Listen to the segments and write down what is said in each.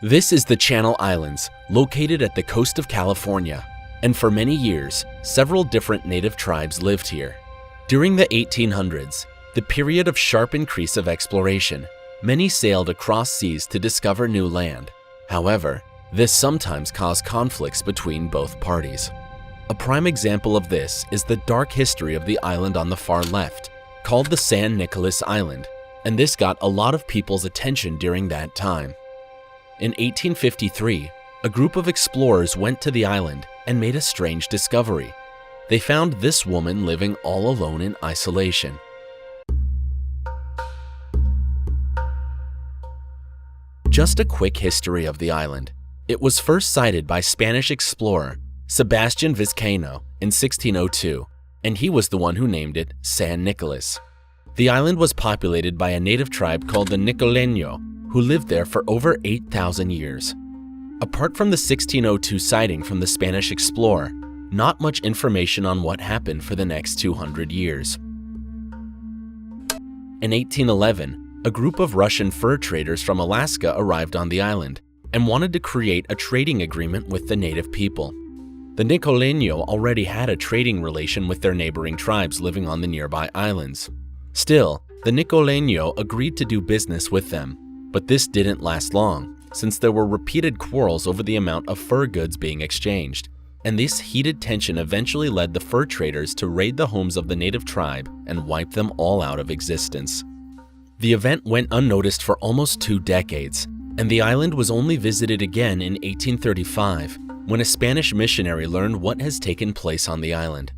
This is the Channel Islands, located at the coast of California, and for many years, several different native tribes lived here. During the 1800s, the period of sharp increase of exploration, many sailed across seas to discover new land. However, this sometimes caused conflicts between both parties. A prime example of this is the dark history of the island on the far left, called the San Nicolas Island, and this got a lot of people's attention during that time. In 1853, a group of explorers went to the island and made a strange discovery. They found this woman living all alone in isolation. Just a quick history of the island. It was first sighted by Spanish explorer Sebastian Vizcaino in 1602, and he was the one who named it San Nicolas. The island was populated by a native tribe called the Nicoleño, who lived there for over 8,000 years. Apart from the 1602 sighting from the Spanish explorer, not much information on what happened for the next 200 years. In 1811, a group of Russian fur traders from Alaska arrived on the island and wanted to create a trading agreement with the native people. The Nicoleño already had a trading relation with their neighboring tribes living on the nearby islands. Still, the Nicoleño agreed to do business with them, but this didn't last long, since there were repeated quarrels over the amount of fur goods being exchanged, and this heated tension eventually led the fur traders to raid the homes of the native tribe and wipe them all out of existence. The event went unnoticed for almost 2 decades, and the island was only visited again in 1835, when a Spanish missionary learned what has taken place on the island.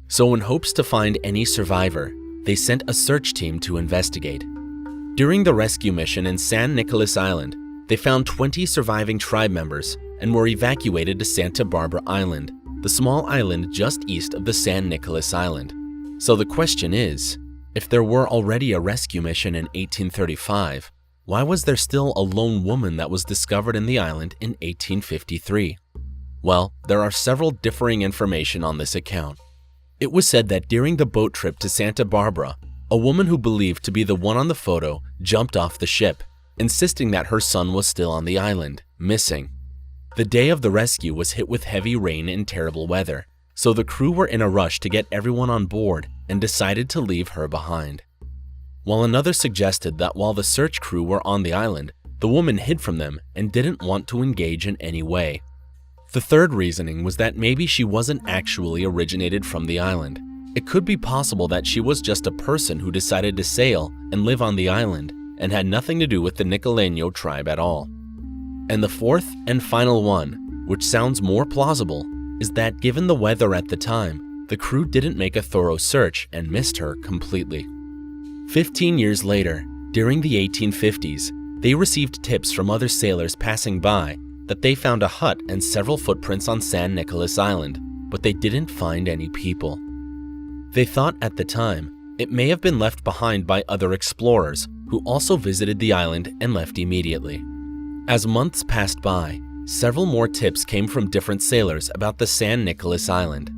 So in hopes to find any survivor, they sent a search team to investigate. During the rescue mission in San Nicolas Island, they found 20 surviving tribe members and were evacuated to Santa Barbara Island, the small island just east of the San Nicolas Island. So the question is, if there were already a rescue mission in 1835, why was there still a lone woman that was discovered in the island in 1853? Well, there are several differing information on this account. It was said that during the boat trip to Santa Barbara, a woman who believed to be the one on the photo jumped off the ship, insisting that her son was still on the island, missing. The day of the rescue was hit with heavy rain and terrible weather, so the crew were in a rush to get everyone on board and decided to leave her behind. While another suggested that while the search crew were on the island, the woman hid from them and didn't want to engage in any way. The third reasoning was that maybe she wasn't actually originated from the island. It could be possible that she was just a person who decided to sail and live on the island and had nothing to do with the Nicoleño tribe at all. And the fourth and final one, which sounds more plausible, is that given the weather at the time, the crew didn't make a thorough search and missed her completely. 15 years later, during the 1850s, they received tips from other sailors passing by that they found a hut and several footprints on San Nicolas Island, but they didn't find any people. They thought at the time it may have been left behind by other explorers who also visited the island and left immediately. As months passed by, several more tips came from different sailors about the San Nicolas Island.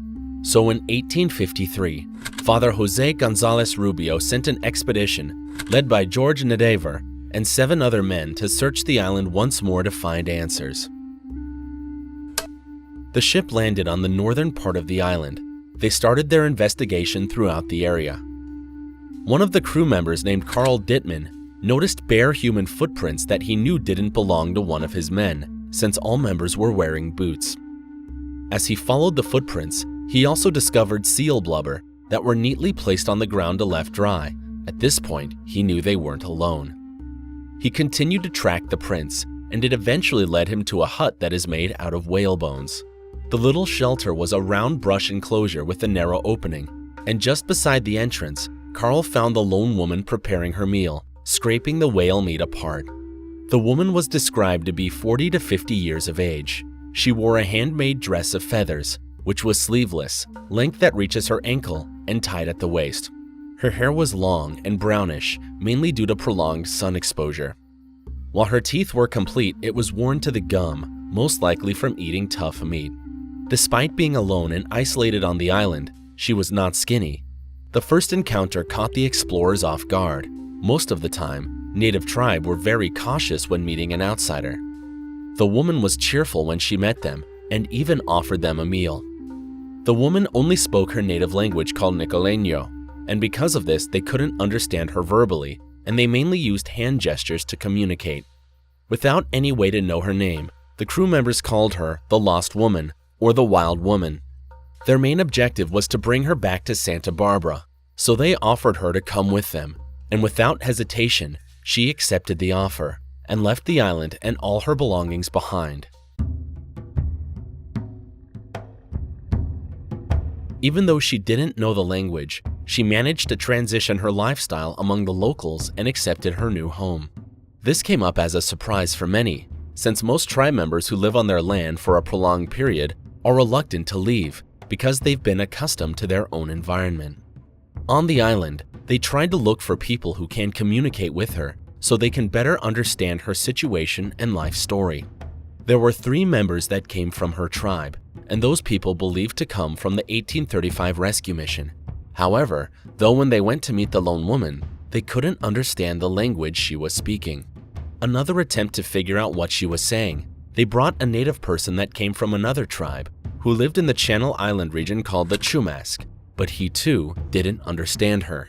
So in 1853, Father Jose Gonzalez Rubio sent an expedition led by George Nadever and 7 other men to search the island once more to find answers. The ship landed on the northern part of the island. They started their investigation throughout the area. One of the crew members named Carl Dittman noticed bare human footprints that he knew didn't belong to one of his men, since all members were wearing boots. As he followed the footprints, he also discovered seal blubber that were neatly placed on the ground to left dry. At this point, he knew they weren't alone. He continued to track the prints, and it eventually led him to a hut that is made out of whale bones. The little shelter was a round brush enclosure with a narrow opening, and just beside the entrance, Carl found the lone woman preparing her meal, scraping the whale meat apart. The woman was described to be 40 to 50 years of age. She wore a handmade dress of feathers, which was sleeveless, length that reaches her ankle, and tied at the waist. Her hair was long and brownish, mainly due to prolonged sun exposure. While her teeth were complete, it was worn to the gum, most likely from eating tough meat. Despite being alone and isolated on the island, she was not skinny. The first encounter caught the explorers off guard. Most of the time, native tribe were very cautious when meeting an outsider. The woman was cheerful when she met them and even offered them a meal. The woman only spoke her native language called Nicoleño, and because of this, they couldn't understand her verbally, and they mainly used hand gestures to communicate. Without any way to know her name, the crew members called her the Lost Woman or the Wild Woman. Their main objective was to bring her back to Santa Barbara, so they offered her to come with them, and without hesitation, she accepted the offer and left the island and all her belongings behind. Even though she didn't know the language, she managed to transition her lifestyle among the locals and accepted her new home. This came up as a surprise for many, since most tribe members who live on their land for a prolonged period are reluctant to leave because they've been accustomed to their own environment. On the island, they tried to look for people who can communicate with her so they can better understand her situation and life story. There were 3 members that came from her tribe, and those people believed to come from the 1835 rescue mission. However, though when they went to meet the lone woman, they couldn't understand the language she was speaking. Another attempt to figure out what she was saying, they brought a native person that came from another tribe who lived in the Channel Island region called the Chumask, but he too didn't understand her.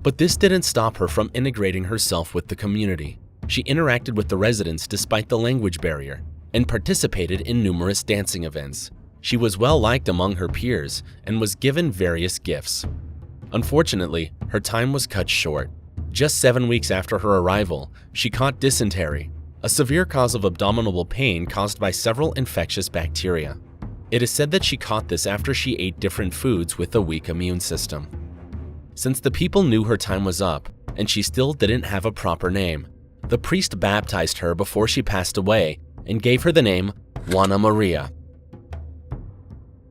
But this didn't stop her from integrating herself with the community. She interacted with the residents despite the language barrier and participated in numerous dancing events. She was well liked among her peers and was given various gifts. Unfortunately, her time was cut short. Just 7 weeks after her arrival, she caught dysentery, a severe cause of abdominal pain caused by several infectious bacteria. It is said that she caught this after she ate different foods with a weak immune system. Since the people knew her time was up and she still didn't have a proper name, the priest baptized her before she passed away and gave her the name Juana Maria.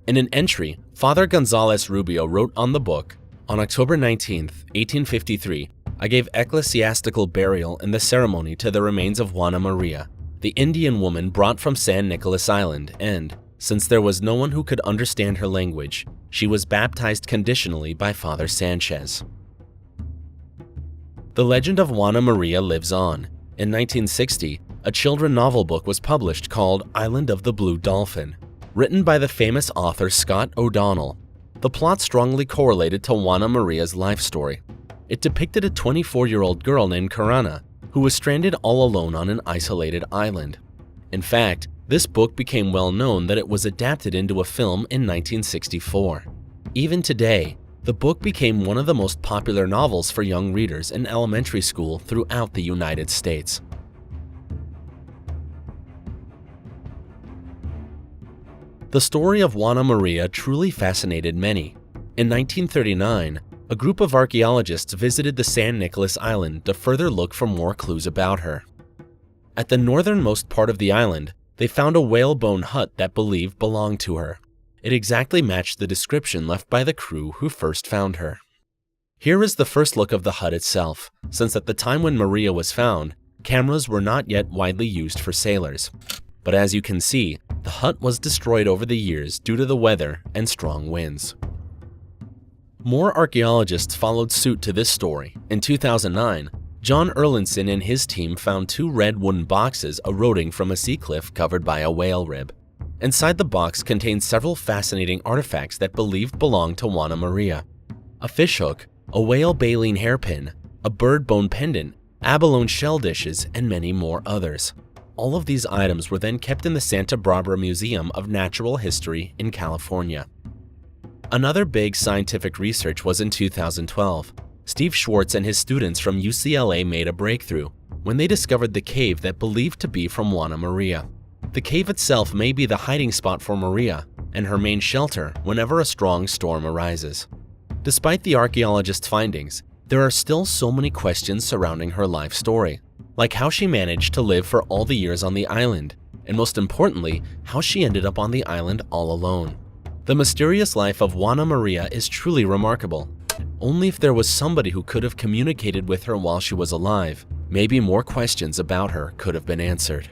In an entry, Father González Rubio wrote on the book, "On October 19, 1853, I gave ecclesiastical burial in the ceremony to the remains of Juana Maria, the Indian woman brought from San Nicolas Island, and, since there was no one who could understand her language, she was baptized conditionally by Father Sanchez." The legend of Juana Maria lives on. In 1960, a children's novel book was published called Island of the Blue Dolphin, written by the famous author Scott O'Donnell. The plot strongly correlated to Juana Maria's life story. It depicted a 24-year-old girl named Karana who was stranded all alone on an isolated island. In fact, this book became well known that it was adapted into a film in 1964. Even today, the book became one of the most popular novels for young readers in elementary school throughout the United States. The story of Juana Maria truly fascinated many. In 1939, a group of archaeologists visited the San Nicolas Island to further look for more clues about her. At the northernmost part of the island, they found a whalebone hut that believed belonged to her. It exactly matched the description left by the crew who first found her. Here is the first look of the hut itself, since at the time when Maria was found, cameras were not yet widely used for sailors. But as you can see, the hut was destroyed over the years due to the weather and strong winds. More archaeologists followed suit to this story. In 2009, John Erlandson and his team found 2 red wooden boxes eroding from a sea cliff covered by a whale rib. Inside the box contained several fascinating artifacts that believed belonged to Juana Maria. A fishhook, a whale baleen hairpin, a bird bone pendant, abalone shell dishes, and many more others. All of these items were then kept in the Santa Barbara Museum of Natural History in California. Another big scientific research was in 2012. Steve Schwartz and his students from UCLA made a breakthrough when they discovered the cave that believed to be from Juana Maria. The cave itself may be the hiding spot for Maria and her main shelter whenever a strong storm arises. Despite the archaeologists' findings, there are still so many questions surrounding her life story, like how she managed to live for all the years on the island, and most importantly, how she ended up on the island all alone. The mysterious life of Juana Maria is truly remarkable. Only if there was somebody who could have communicated with her while she was alive, maybe more questions about her could have been answered.